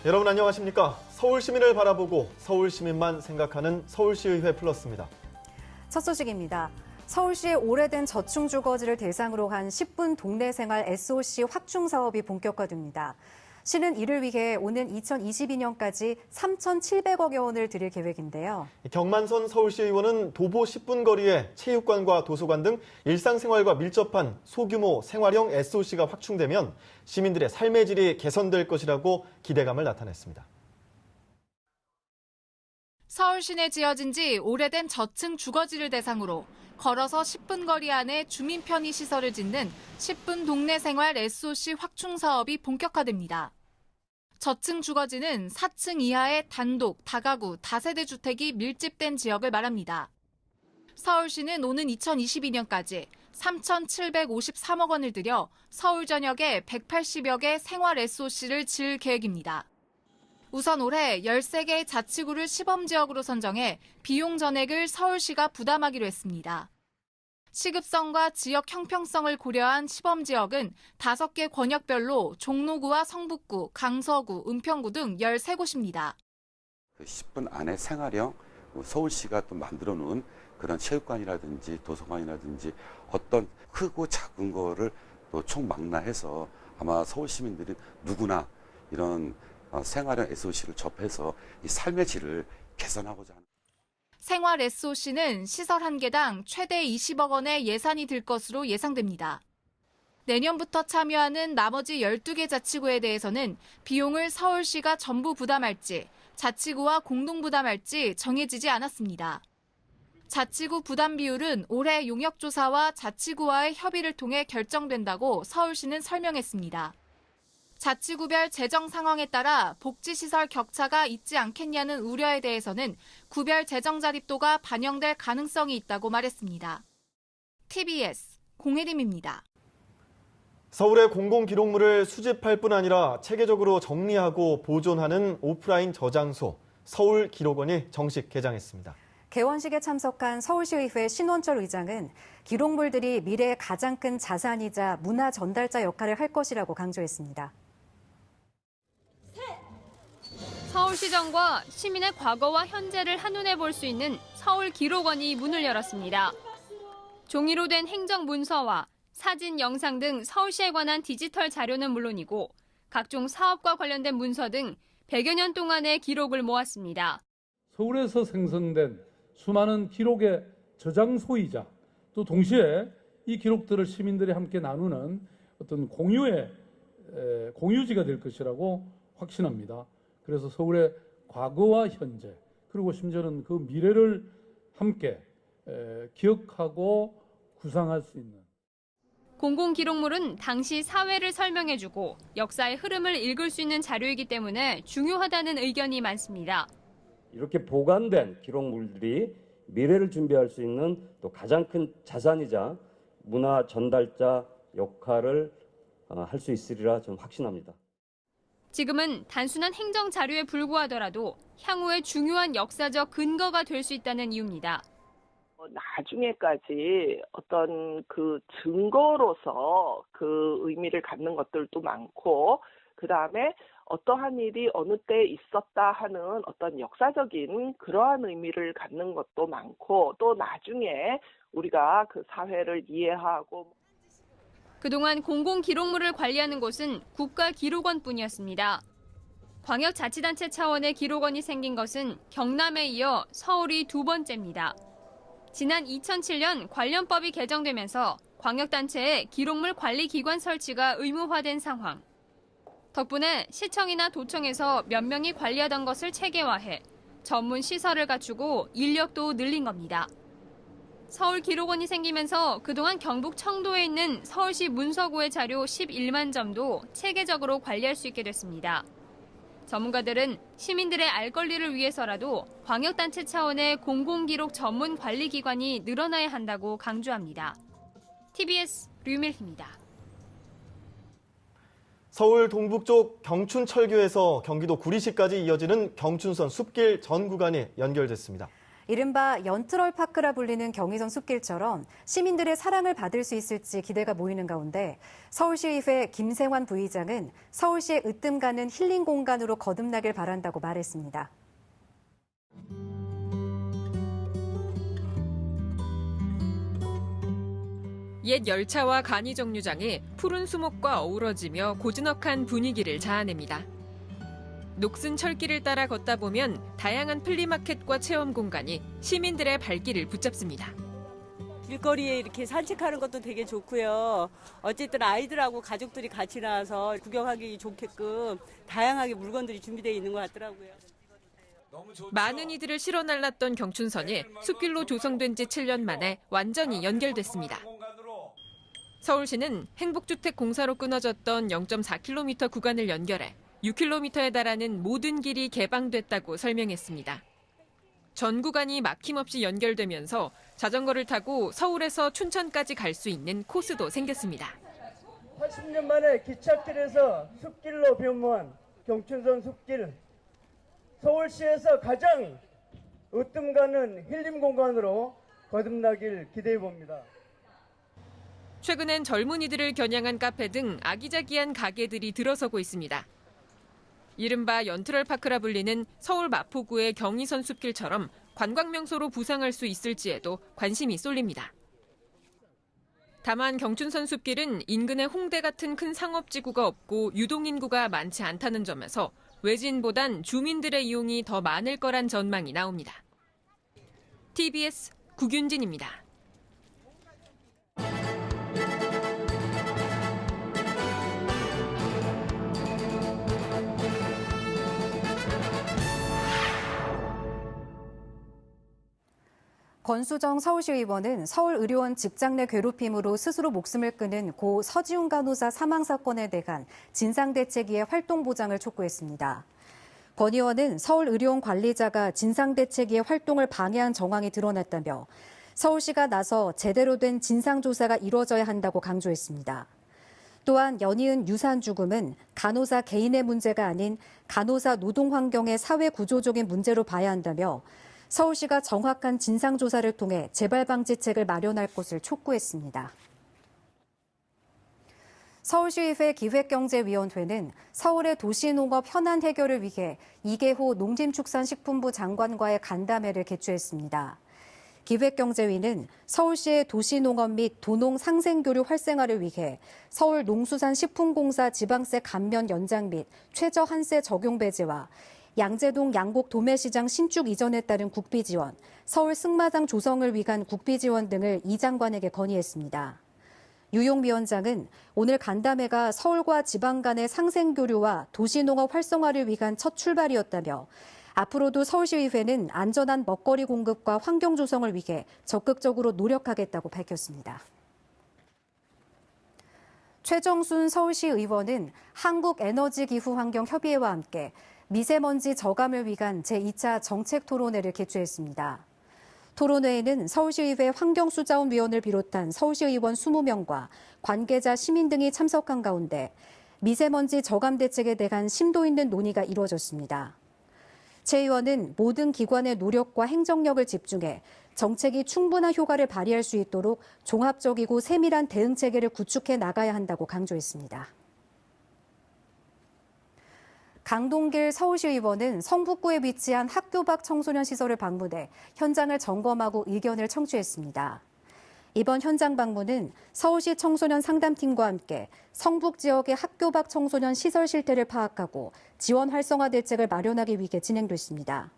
여러분 안녕하십니까? 서울 시민을 바라보고 서울 시민만 생각하는 서울시의회 플러스입니다. 첫 소식입니다. 서울시의 오래된 저층 주거지를 대상으로 한 10분 동네 생활 SOC 확충 사업이 본격화됩니다. 시는 이를 위해 오는 2022년까지 3,700억여 원을 들일 계획인데요. 경만선 서울시의원은 도보 10분 거리에 체육관과 도서관 등 일상생활과 밀접한 소규모 생활형 SOC가 확충되면 시민들의 삶의 질이 개선될 것이라고 기대감을 나타냈습니다. 서울 시내 지어진 지 오래된 저층 주거지를 대상으로 걸어서 10분 거리 안에 주민 편의 시설을 짓는 10분 동네 생활 SOC 확충 사업이 본격화됩니다. 저층 주거지는 4층 이하의 단독, 다가구, 다세대 주택이 밀집된 지역을 말합니다. 서울시는 오는 2022년까지 3,753억 원을 들여 서울 전역에 180여 개 생활 SOC를 지을 계획입니다. 우선 올해 13개의 자치구를 시범지역으로 선정해 비용 전액을 서울시가 부담하기로 했습니다. 시급성과 지역 형평성을 고려한 시범지역은 5개 권역별로 종로구와 성북구, 강서구, 은평구 등 13곳입니다. 10분 안에 생활형 서울시가 또 만들어 놓은 그런 체육관이라든지 도서관이라든지 어떤 크고 작은 거를 또 총망라해서 아마 서울 시민들이 누구나 이런 생활형 SOC를 접해서 이 삶의 질을 개선하고자 하는. 생활 SOC는 시설 한 개당 최대 20억 원의 예산이 들 것으로 예상됩니다. 내년부터 참여하는 나머지 12개 자치구에 대해서는 비용을 서울시가 전부 부담할지, 자치구와 공동 부담할지 정해지지 않았습니다. 자치구 부담 비율은 올해 용역조사와 자치구와의 협의를 통해 결정된다고 서울시는 설명했습니다. 자치구별 재정 상황에 따라 복지시설 격차가 있지 않겠냐는 우려에 대해서는 구별 재정 자립도가 반영될 가능성이 있다고 말했습니다. TBS 공혜림입니다. 서울의 공공기록물을 수집할 뿐 아니라 체계적으로 정리하고 보존하는 오프라인 저장소 서울기록원이 정식 개장했습니다. 개원식에 참석한 서울시의회 신원철 의장은 기록물들이 미래의 가장 큰 자산이자 문화 전달자 역할을 할 것이라고 강조했습니다. 서울시정과 시민의 과거와 현재를 한눈에 볼 수 있는 서울기록원이 문을 열었습니다. 종이로 된 행정문서와 사진, 영상 등 서울시에 관한 디지털 자료는 물론이고 각종 사업과 관련된 문서 등 100여 년 동안의 기록을 모았습니다. 서울에서 생성된 수많은 기록의 저장소이자 또 동시에 이 기록들을 시민들이 함께 나누는 어떤 공유지가 될 것이라고 확신합니다. 그래서 서울의 과거와 현재 그리고 심지어는 그 미래를 함께 기억하고 구상할 수 있는. 공공기록물은 당시 사회를 설명해주고 역사의 흐름을 읽을 수 있는 자료이기 때문에 중요하다는 의견이 많습니다. 이렇게 보관된 기록물들이 미래를 준비할 수 있는 또 가장 큰 자산이자 문화 전달자 역할을 할 수 있으리라 저는 확신합니다. 지금은 단순한 행정 자료에 불과하더라도 향후에 중요한 역사적 근거가 될 수 있다는 이유입니다. 나중에까지 어떤 그 증거로서 그 의미를 갖는 것들도 많고, 그 다음에 어떠한 일이 어느 때 있었다 하는 어떤 역사적인 그러한 의미를 갖는 것도 많고, 또 나중에 우리가 그 사회를 이해하고. 그동안 공공기록물을 관리하는 곳은 국가기록원뿐이었습니다. 광역자치단체 차원의 기록원이 생긴 것은 경남에 이어 서울이 두 번째입니다. 지난 2007년 관련법이 개정되면서 광역단체에 기록물 관리기관 설치가 의무화된 상황. 덕분에 시청이나 도청에서 몇 명이 관리하던 것을 체계화해 전문 시설을 갖추고 인력도 늘린 겁니다. 서울기록원이 생기면서 그동안 경북 청도에 있는 서울시 문서고의 자료 11만 점도 체계적으로 관리할 수 있게 됐습니다. 전문가들은 시민들의 알 권리를 위해서라도 광역단체 차원의 공공기록 전문 관리기관이 늘어나야 한다고 강조합니다. TBS 류밀희입니다. 서울 동북쪽 경춘철교에서 경기도 구리시까지 이어지는 경춘선 숲길 전 구간이 연결됐습니다. 이른바 연트럴파크라 불리는 경의선 숲길처럼 시민들의 사랑을 받을 수 있을지 기대가 모이는 가운데 서울시의회 김생환 부의장은 서울시의 으뜸 가는 힐링 공간으로 거듭나길 바란다고 말했습니다. 옛 열차와 간이 정류장에 푸른 수목과 어우러지며 고즈넉한 분위기를 자아냅니다. 녹슨 철길을 따라 걷다 보면 다양한 플리마켓과 체험 공간이 시민들의 발길을 붙잡습니다. 길거리에 이렇게 산책하는 것도 되게 좋고요. 어쨌든 아이들하고 가족들이 같이 나와서 구경하기 좋게끔 다양하게 물건들이 준비되어 있는 것 같더라고요. 많은 이들을 실어 날랐던 경춘선이 숲길로 조성된 지 7년 만에 완전히 연결됐습니다. 서울시는 행복주택 공사로 끊어졌던 0.4km 구간을 연결해 6km에 달하는 모든 길이 개방됐다고 설명했습니다. 전 구간이 막힘없이 연결되면서 자전거를 타고 서울에서 춘천까지 갈 수 있는 코스도 생겼습니다. 80년 만에 기찻길에서 숲길로 변모한 경춘선 숲길. 서울시에서 가장 으뜸 가는 힐링 공간으로 거듭나길 기대해 봅니다. 최근엔 젊은이들을 겨냥한 카페 등 아기자기한 가게들이 들어서고 있습니다. 이른바 연트럴파크라 불리는 서울 마포구의 경의선 숲길처럼 관광명소로 부상할 수 있을지에도 관심이 쏠립니다. 다만 경춘선 숲길은 인근에 홍대 같은 큰 상업지구가 없고 유동인구가 많지 않다는 점에서 외진보단 주민들의 이용이 더 많을 거란 전망이 나옵니다. TBS 구균진입니다. 권수정 서울시 의원은 서울의료원 직장 내 괴롭힘으로 스스로 목숨을 끊은 고 서지훈 간호사 사망 사건에 대한 진상대책위의 활동 보장을 촉구했습니다. 권 의원은 서울의료원 관리자가 진상대책위의 활동을 방해한 정황이 드러났다며 서울시가 나서 제대로 된 진상조사가 이루어져야 한다고 강조했습니다. 또한 연이은 유산 죽음은 간호사 개인의 문제가 아닌 간호사 노동 환경의 사회 구조적인 문제로 봐야 한다며 서울시가 정확한 진상조사를 통해 재발 방지책을 마련할 것을 촉구했습니다. 서울시의회 기획경제위원회는 서울의 도시농업 현안 해결을 위해 이계호 농림축산식품부 장관과의 간담회를 개최했습니다. 기획경제위는 서울시의 도시농업 및 도농 상생교류 활성화를 위해 서울 농수산식품공사 지방세 감면 연장 및 최저 한세 적용 배제와 양재동 양곡 도매시장 신축 이전에 따른 국비 지원, 서울 승마장 조성을 위한 국비 지원 등을 이 장관에게 건의했습니다. 유용 위원장은 오늘 간담회가 서울과 지방 간의 상생교류와 도시농업 활성화를 위한 첫 출발이었다며 앞으로도 서울시의회는 안전한 먹거리 공급과 환경 조성을 위해 적극적으로 노력하겠다고 밝혔습니다. 최정순 서울시 의원은 한국에너지기후환경협의회와 함께 미세먼지 저감을 위한 제2차 정책 토론회를 개최했습니다. 토론회에는 서울시의회 환경수자원위원을 비롯한 서울시의원 20명과 관계자 시민 등이 참석한 가운데 미세먼지 저감 대책에 대한 심도 있는 논의가 이루어졌습니다. 최 의원은 모든 기관의 노력과 행정력을 집중해 정책이 충분한 효과를 발휘할 수 있도록 종합적이고 세밀한 대응 체계를 구축해 나가야 한다고 강조했습니다. 강동길 서울시 의원은 성북구에 위치한 학교 밖 청소년 시설을 방문해 현장을 점검하고 의견을 청취했습니다. 이번 현장 방문은 서울시 청소년 상담팀과 함께 성북 지역의 학교 밖 청소년 시설 실태를 파악하고 지원 활성화 대책을 마련하기 위해 진행됐습니다.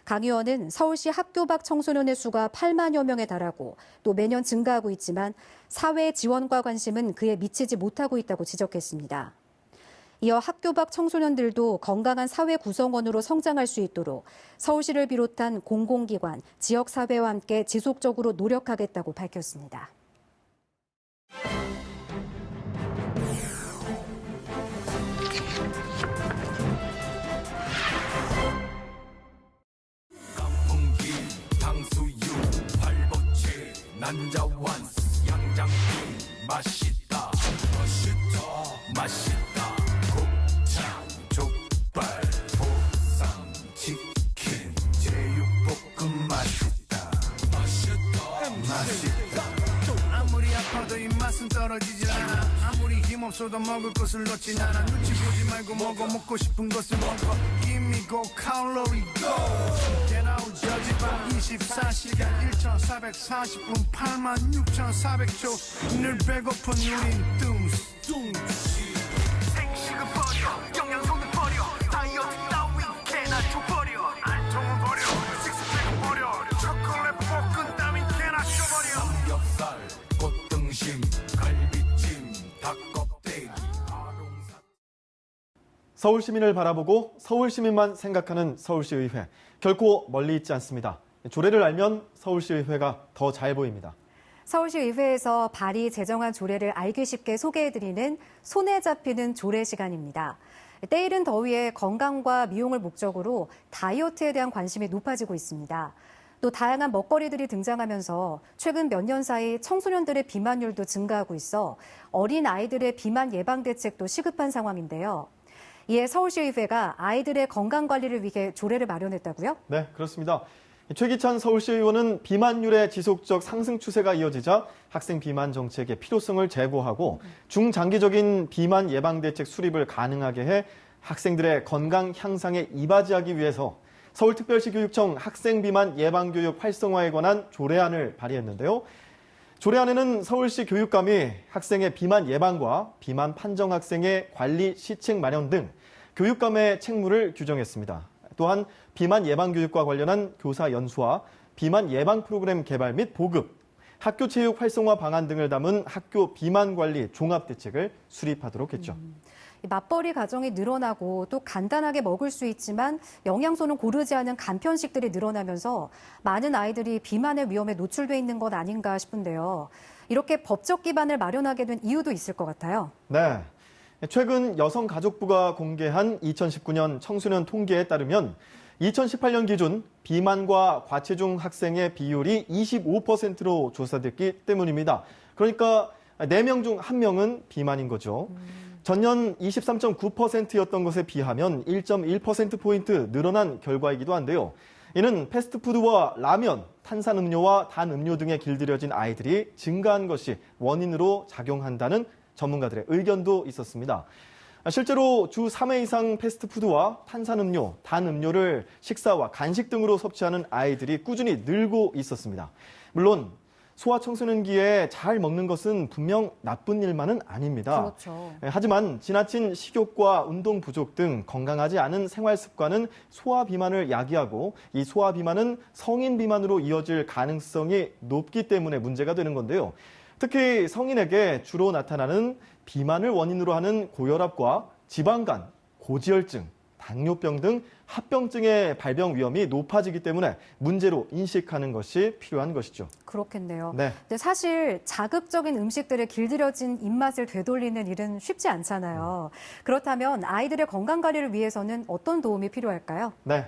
강 의원은 서울시 학교 밖 청소년의 수가 8만여 명에 달하고 또 매년 증가하고 있지만 사회의 지원과 관심은 그에 미치지 못하고 있다고 지적했습니다. 이어 학교 밖 청소년들도 건강한 사회 구성원으로 성장할 수 있도록 서울시를 비롯한 공공기관, 지역사회와 함께 지속적으로 노력하겠다고 밝혔습니다. 강풍기, 당수유, 발버치, 난자완스, 양장기, 맛있다, 맛있다. 족발, 보쌈, 치킨, 제육볶음 맛 맛있다. 아무리 아파도 입맛은 떨어지질 않아. 아무리 힘없어도 먹을 것을 놓진 않아. 눈치 보지 말고 먹고 싶은 것을 먹어. Give me go, calorie go. Get out 저지방 24시간 1440분 86,400초 늘 배고픈 우린 뚱스. 생식은 버려 영양소는 버려 다이어트 따위 개나 줘버려 알통은 버려 식스팩은 버려 초콜릿 볶은 따윈 개나 줘버려 삼겹살 꽃등심 갈비찜 닭껍데기 서울 시민을 바라보고 서울 시민만 생각하는 서울시의회. 결코 멀리 있지 않습니다. 조례를 알면 서울시의회가 더 잘 보입니다. 서울시의회에서 발의 제정한 조례를 알기 쉽게 소개해드리는 손에 잡히는 조례 시간입니다. 때이른 더위에 건강과 미용을 목적으로 다이어트에 대한 관심이 높아지고 있습니다. 또 다양한 먹거리들이 등장하면서 최근 몇 년 사이 청소년들의 비만율도 증가하고 있어 어린 아이들의 비만 예방 대책도 시급한 상황인데요. 이에 서울시의회가 아이들의 건강관리를 위해 조례를 마련했다고요? 네, 그렇습니다. 최기찬 서울시의원은 비만율의 지속적 상승 추세가 이어지자 학생 비만 정책의 필요성을 제고하고 중장기적인 비만 예방 대책 수립을 가능하게 해 학생들의 건강 향상에 이바지하기 위해서 서울특별시 교육청 학생 비만 예방 교육 활성화에 관한 조례안을 발의했는데요. 조례안에는 서울시 교육감이 학생의 비만 예방과 비만 판정 학생의 관리 시책 마련 등 교육감의 책무를 규정했습니다. 또한 비만 예방 교육과 관련한 교사 연수와 비만 예방 프로그램 개발 및 보급, 학교 체육 활성화 방안 등을 담은 학교 비만 관리 종합 대책을 수립하도록 했죠. 맞벌이 가정이 늘어나고 또 간단하게 먹을 수 있지만 영양소는 고르지 않은 간편식들이 늘어나면서 많은 아이들이 비만의 위험에 노출돼 있는 것 아닌가 싶은데요. 이렇게 법적 기반을 마련하게 된 이유도 있을 것 같아요. 네. 최근 여성가족부가 공개한 2019년 청소년 통계에 따르면 2018년 기준 비만과 과체중 학생의 비율이 25%로 조사됐기 때문입니다. 그러니까 4명 중 1명은 비만인 거죠. 전년 23.9%였던 것에 비하면 1.1%포인트 늘어난 결과이기도 한데요. 이는 패스트푸드와 라면, 탄산음료와 단음료 등에 길들여진 아이들이 증가한 것이 원인으로 작용한다는 전문가들의 의견도 있었습니다. 실제로 주 3회 이상 패스트푸드와 탄산음료, 단음료를 식사와 간식 등으로 섭취하는 아이들이 꾸준히 늘고 있었습니다. 물론 소아청소년기에 잘 먹는 것은 분명 나쁜 일만은 아닙니다. 그렇죠. 하지만 지나친 식욕과 운동 부족 등 건강하지 않은 생활 습관은 소아 비만을 야기하고 이 소아 비만은 성인 비만으로 이어질 가능성이 높기 때문에 문제가 되는 건데요. 특히 성인에게 주로 나타나는 비만을 원인으로 하는 고혈압과 지방간, 고지혈증, 당뇨병 등 합병증의 발병 위험이 높아지기 때문에 문제로 인식하는 것이 필요한 것이죠. 그렇겠네요. 네. 근데 사실 자극적인 음식들에 길들여진 입맛을 되돌리는 일은 쉽지 않잖아요. 그렇다면 아이들의 건강 관리를 위해서는 어떤 도움이 필요할까요? 네.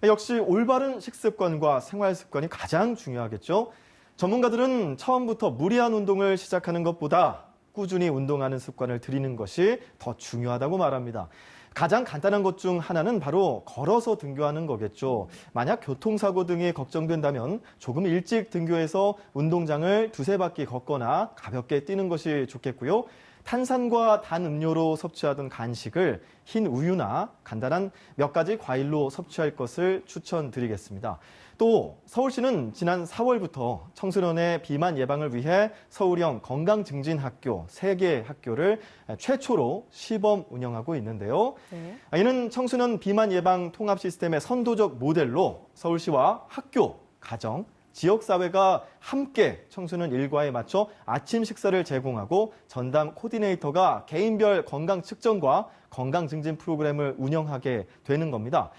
역시 올바른 식습관과 생활 습관이 가장 중요하겠죠. 전문가들은 처음부터 무리한 운동을 시작하는 것보다 꾸준히 운동하는 습관을 들이는 것이 더 중요하다고 말합니다. 가장 간단한 것 중 하나는 바로 걸어서 등교하는 거겠죠. 만약 교통사고 등이 걱정된다면 조금 일찍 등교해서 운동장을 2-3바퀴 걷거나 가볍게 뛰는 것이 좋겠고요. 탄산과 단 음료로 섭취하던 간식을 흰 우유나 간단한 몇 가지 과일로 섭취할 것을 추천드리겠습니다. 또 서울시는 지난 4월부터 청소년의 비만 예방을 위해 서울형 건강증진학교 3개 학교를 최초로 시범 운영하고 있는데요. 네. 이는 청소년 비만 예방 통합 시스템의 선도적 모델로 서울시와 학교, 가정, 지역사회가 함께 청소년 일과에 맞춰 아침 식사를 제공하고 전담 코디네이터가 개인별 건강 측정과 건강 증진 프로그램을 운영하게 되는 겁니다.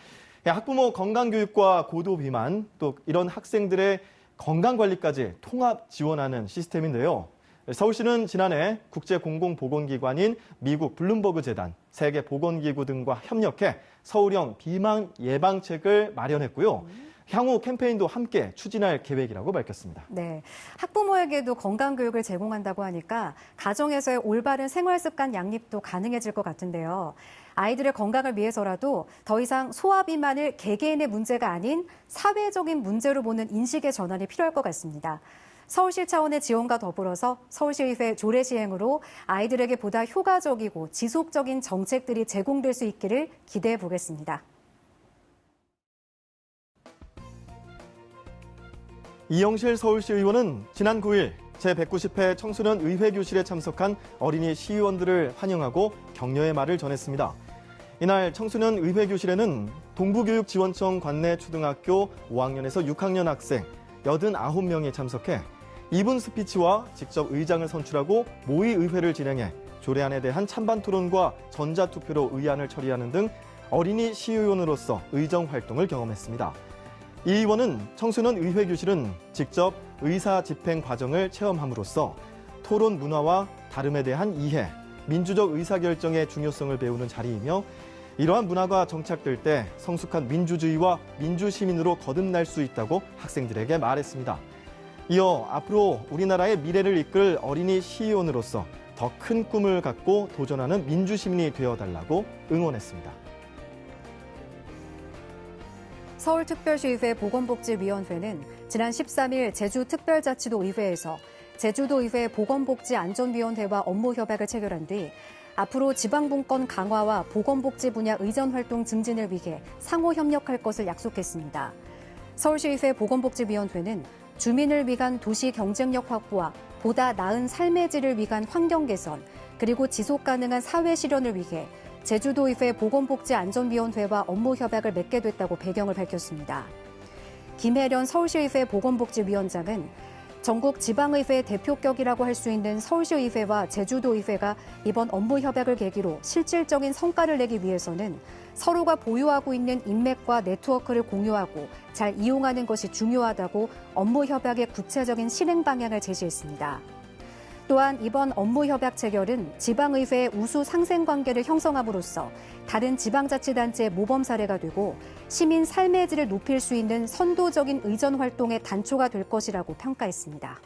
학부모 건강교육과 고도비만 또 이런 학생들의 건강관리까지 통합 지원하는 시스템인데요. 서울시는 지난해 국제공공보건기관인 미국 블룸버그 재단, 세계보건기구 등과 협력해 서울형 비만 예방책을 마련했고요. 향후 캠페인도 함께 추진할 계획이라고 밝혔습니다. 네, 학부모에게도 건강교육을 제공한다고 하니까 가정에서의 올바른 생활습관 양립도 가능해질 것 같은데요. 아이들의 건강을 위해서라도 더 이상 소아비만을 개개인의 문제가 아닌 사회적인 문제로 보는 인식의 전환이 필요할 것 같습니다. 서울시 차원의 지원과 더불어서 서울시의회 조례 시행으로 아이들에게 보다 효과적이고 지속적인 정책들이 제공될 수 있기를 기대해 보겠습니다. 이영실 서울시 의원은 지난 9일 제190회 청소년 의회교실에 참석한 어린이 시의원들을 환영하고 격려의 말을 전했습니다. 이날 청소년 의회교실에는 동부교육지원청 관내 초등학교 5학년에서 6학년 학생 89명이 참석해 2분 스피치와 직접 의장을 선출하고 모의의회를 진행해 조례안에 대한 찬반 토론과 전자투표로 의안을 처리하는 등 어린이 시의원으로서 의정 활동을 경험했습니다. 이 의원은 청소년 의회교실은 직접 의사 집행 과정을 체험함으로써 토론 문화와 다름에 대한 이해, 민주적 의사결정의 중요성을 배우는 자리이며 이러한 문화가 정착될 때 성숙한 민주주의와 민주시민으로 거듭날 수 있다고 학생들에게 말했습니다. 이어 앞으로 우리나라의 미래를 이끌 어린이 시의원으로서 더 큰 꿈을 갖고 도전하는 민주시민이 되어달라고 응원했습니다. 서울특별시의회 보건복지위원회는 지난 13일 제주특별자치도 의회에서 제주도의회 보건복지안전위원회와 업무 협약을 체결한 뒤 앞으로 지방분권 강화와 보건복지 분야 의전활동 증진을 위해 상호 협력할 것을 약속했습니다. 서울시의회 보건복지위원회는 주민을 위한 도시 경쟁력 확보와 보다 나은 삶의 질을 위한 환경 개선, 그리고 지속 가능한 사회 실현을 위해 제주도의회 보건복지안전위원회와 업무 협약을 맺게 됐다고 배경을 밝혔습니다. 김혜련 서울시의회 보건복지위원장은 전국 지방의회 대표격이라고 할 수 있는 서울시의회와 제주도의회가 이번 업무 협약을 계기로 실질적인 성과를 내기 위해서는 서로가 보유하고 있는 인맥과 네트워크를 공유하고 잘 이용하는 것이 중요하다고 업무 협약의 구체적인 실행 방향을 제시했습니다. 또한 이번 업무 협약 체결은 지방의회의 우수 상생 관계를 형성함으로써 다른 지방자치단체의 모범 사례가 되고 시민 삶의 질을 높일 수 있는 선도적인 의전 활동의 단초가 될 것이라고 평가했습니다.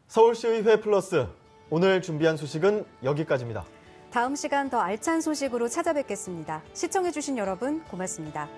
서울시의회 플러스 오늘 준비한 소식은 여기까지입니다. 다음 시간 더 알찬 소식으로 찾아뵙겠습니다. 시청해주신 여러분 고맙습니다.